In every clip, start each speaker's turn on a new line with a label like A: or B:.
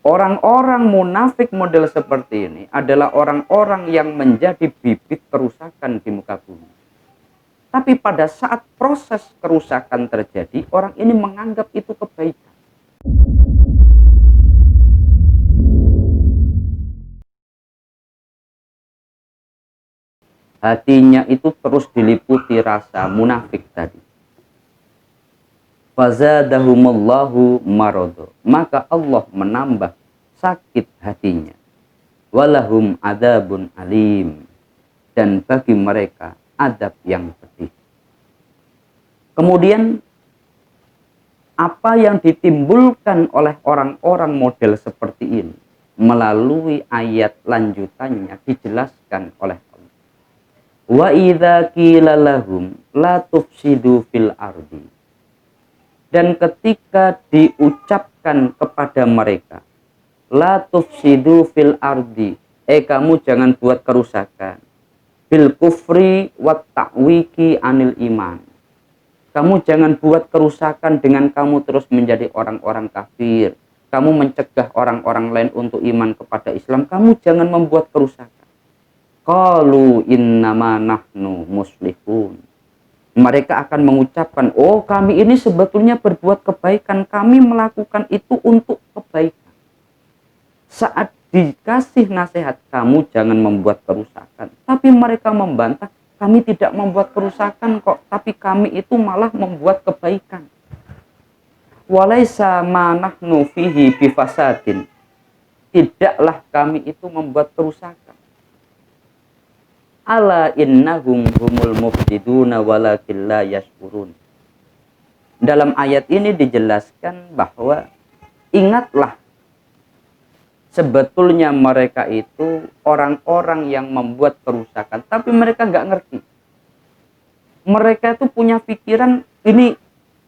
A: Orang-orang munafik model seperti ini adalah orang-orang yang menjadi bibit kerusakan di muka bumi. Tapi pada saat proses kerusakan terjadi, orang ini menganggap itu kebaikan. Hatinya itu terus diliputi rasa munafik tadi. Fazadahumullahu marodo. Maka Allah menambah sakit hatinya. Walahum adabun alim. Dan bagi mereka adab yang pedih. Kemudian apa yang ditimbulkan oleh orang-orang model seperti ini melalui ayat lanjutannya dijelaskan oleh Allah. Wa idza qila lahum la tufsidu fil ardi. Dan ketika diucapkan kepada mereka, la tufsidu fil ardi, kamu jangan buat kerusakan, bil kufri wat ta'wiki anil iman. Kamu jangan buat kerusakan dengan kamu terus menjadi orang-orang kafir. Kamu mencegah orang-orang lain untuk iman kepada Islam. Kamu jangan membuat kerusakan. Qalu innama nahnu muslihun. Mereka akan mengucapkan, oh kami ini sebetulnya berbuat kebaikan. Kami melakukan itu untuk kebaikan. Saat dikasih nasihat, kamu jangan membuat kerusakan. Tapi mereka membantah, kami tidak membuat kerusakan kok. Tapi kami itu malah membuat kebaikan. Walaisa ma nahnu fihi bifasadin. Tidaklah kami itu membuat kerusakan. Ala innahum humul mufsiduna walakin la yashkurun. Dalam ayat ini dijelaskan bahwa ingatlah, sebetulnya mereka itu orang-orang yang membuat kerusakan, tapi mereka nggak ngerti. Mereka itu punya pikiran ini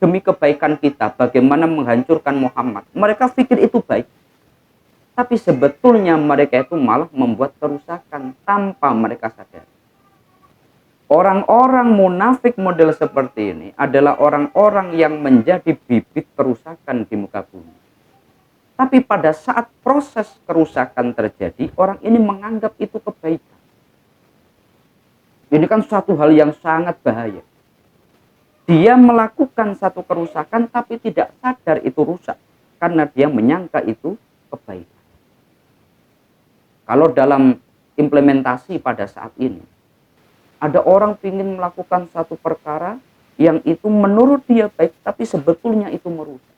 A: demi kebaikan kita, bagaimana menghancurkan Muhammad. Mereka pikir itu baik. Tapi sebetulnya mereka itu malah membuat kerusakan tanpa mereka sadar. Orang-orang munafik model seperti ini adalah orang-orang yang menjadi bibit kerusakan di muka bumi. Tapi pada saat proses kerusakan terjadi, orang ini menganggap itu kebaikan. Ini kan suatu hal yang sangat bahaya. Dia melakukan satu kerusakan tapi tidak sadar itu rusak. Karena dia menyangka itu kebaikan. Kalau dalam implementasi pada saat ini, ada orang ingin melakukan satu perkara yang itu menurut dia baik, tapi sebetulnya itu merusak.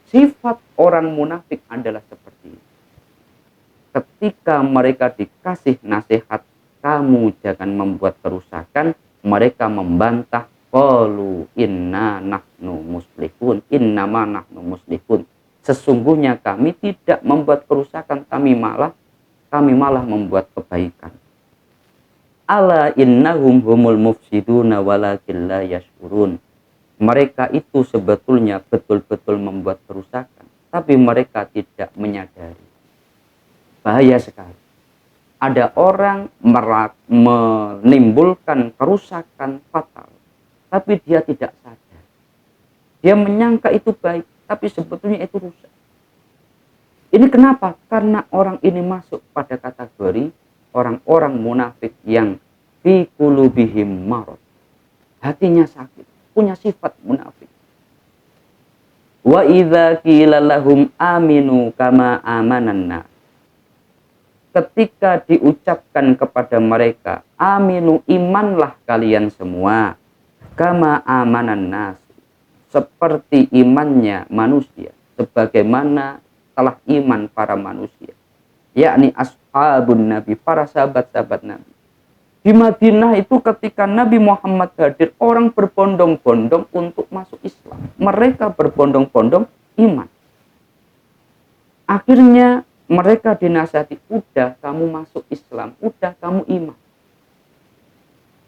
A: Sifat orang munafik adalah seperti ini. Ketika mereka dikasih nasihat, kamu jangan membuat kerusakan, mereka membantah, qalu inna nahnu muslihun, innama nahnu muslihun. Sesungguhnya kami tidak membuat kerusakan, kami malah membuat kebaikan. Ala innahum humul mufsiduna walakin la yashkurun. Mereka itu sebetulnya betul-betul membuat kerusakan, tapi mereka tidak menyadari. Bahaya sekali. Ada orang menimbulkan kerusakan fatal, tapi dia tidak sadar. Dia menyangka itu baik, tapi sebetulnya itu rusak. Ini kenapa? Karena orang ini masuk pada kategori orang-orang munafik yang fi qulubihim marad. Hatinya sakit, punya sifat munafik. Wa idza qila lahum aminu kama amanan nas. Ketika diucapkan kepada mereka, aminu, imanlah kalian semua, kama amanan nas, seperti imannya manusia, sebagaimana telah iman para manusia, yakni ashabun nabi, para sahabat-sahabat nabi. Di Madinah itu ketika Nabi Muhammad hadir, orang berbondong-bondong untuk masuk Islam. Mereka berbondong-bondong iman. Akhirnya mereka dinasihati, udah kamu masuk Islam, udah kamu iman.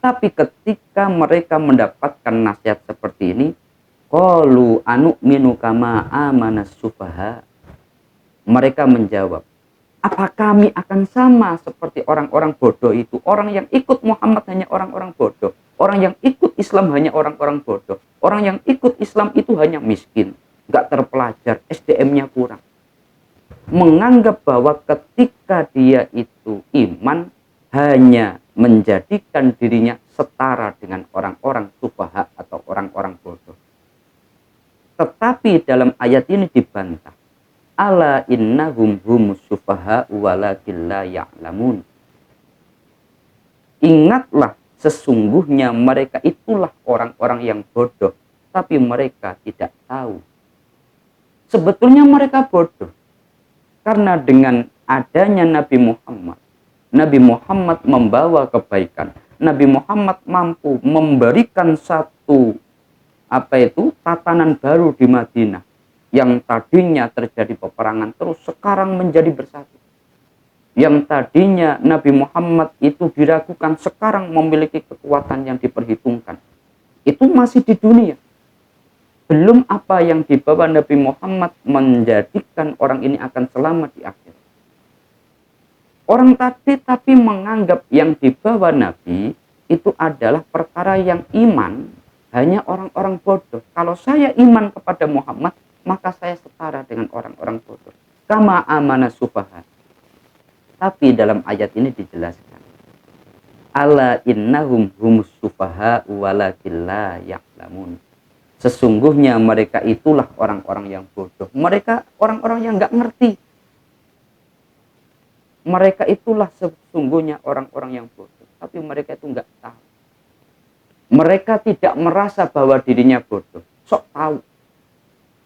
A: Tapi ketika mereka mendapatkan nasihat seperti ini, qalu anu'minu kama amanas sufaha. Mereka menjawab, apa kami akan sama seperti orang-orang bodoh itu? Orang yang ikut Muhammad hanya orang-orang bodoh. Orang yang ikut Islam hanya orang-orang bodoh. Orang yang ikut Islam itu hanya miskin, nggak terpelajar, SDM-nya kurang. menganggap bahwa ketika dia itu iman hanya menjadikan dirinya setara dengan orang-orang sufaha atau orang-orang bodoh. Tetapi dalam ayat ini dibantah. Ala innahum humus sufaha walakin la ya'lamun. Ingatlah, sesungguhnya mereka itulah orang-orang yang bodoh, tapi mereka tidak tahu. Sebetulnya mereka bodoh. Karena dengan adanya Nabi Muhammad membawa kebaikan. Nabi Muhammad mampu memberikan satu tatanan baru di Madinah. Yang tadinya terjadi peperangan terus sekarang menjadi bersatu. Yang tadinya Nabi Muhammad itu diragukan sekarang memiliki kekuatan yang diperhitungkan. Itu masih di dunia. Belum apa yang dibawa Nabi Muhammad menjadikan orang ini akan selamat di akhir. Orang tadi tapi menganggap yang dibawa Nabi itu adalah perkara yang iman hanya orang-orang bodoh. Kalau saya iman kepada Muhammad, maka saya setara dengan orang-orang bodoh. Kama amana sufaha. Tapi dalam ayat ini dijelaskan. Ala innahum humus sufaha walakin la ya'lamun. Sesungguhnya mereka itulah orang-orang yang bodoh. Mereka orang-orang yang nggak ngerti. Mereka itulah sesungguhnya orang-orang yang bodoh. Tapi mereka itu nggak tahu. Mereka tidak merasa bahwa dirinya bodoh. Sok tahu.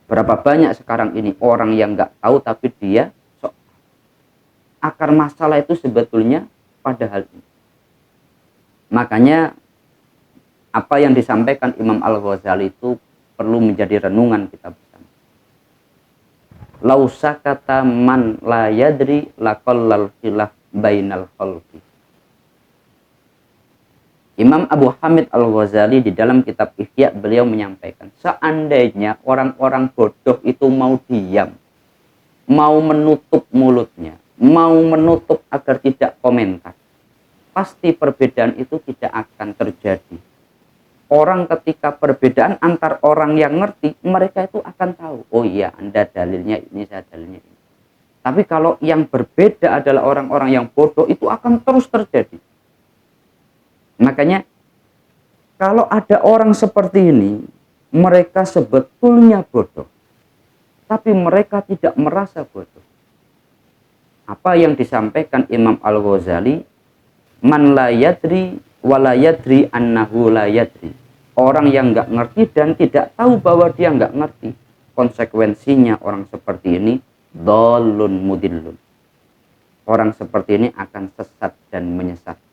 A: Berapa banyak sekarang ini orang yang nggak tahu tapi dia sok. Akar masalah itu sebetulnya pada hal ini. Makanya apa yang disampaikan Imam Al-Ghazali itu perlu menjadi renungan kita bersama. Lausa kata man la yadri laqallal khilaf bainal khalqi. Imam Abu Hamid Al-Ghazali di dalam kitab Ihya beliau menyampaikan, seandainya orang-orang bodoh itu mau diam, mau menutup mulutnya, mau menutup agar tidak komentar, pasti perbedaan itu tidak akan terjadi. Orang ketika perbedaan antar orang yang ngerti, mereka itu akan tahu, oh iya Anda dalilnya ini, saya dalilnya ini. Tapi kalau yang berbeda adalah orang-orang yang bodoh, itu akan terus terjadi. Makanya kalau ada orang seperti ini, mereka sebetulnya bodoh, tapi mereka tidak merasa bodoh. Apa yang disampaikan Imam Al-Ghazali, man la yadri wa la yadri annahu la yadri. Orang yang nggak ngerti dan tidak tahu bahwa dia nggak ngerti. Konsekuensinya orang seperti ini dhalun mudillun. Orang seperti ini akan sesat dan menyesatkan.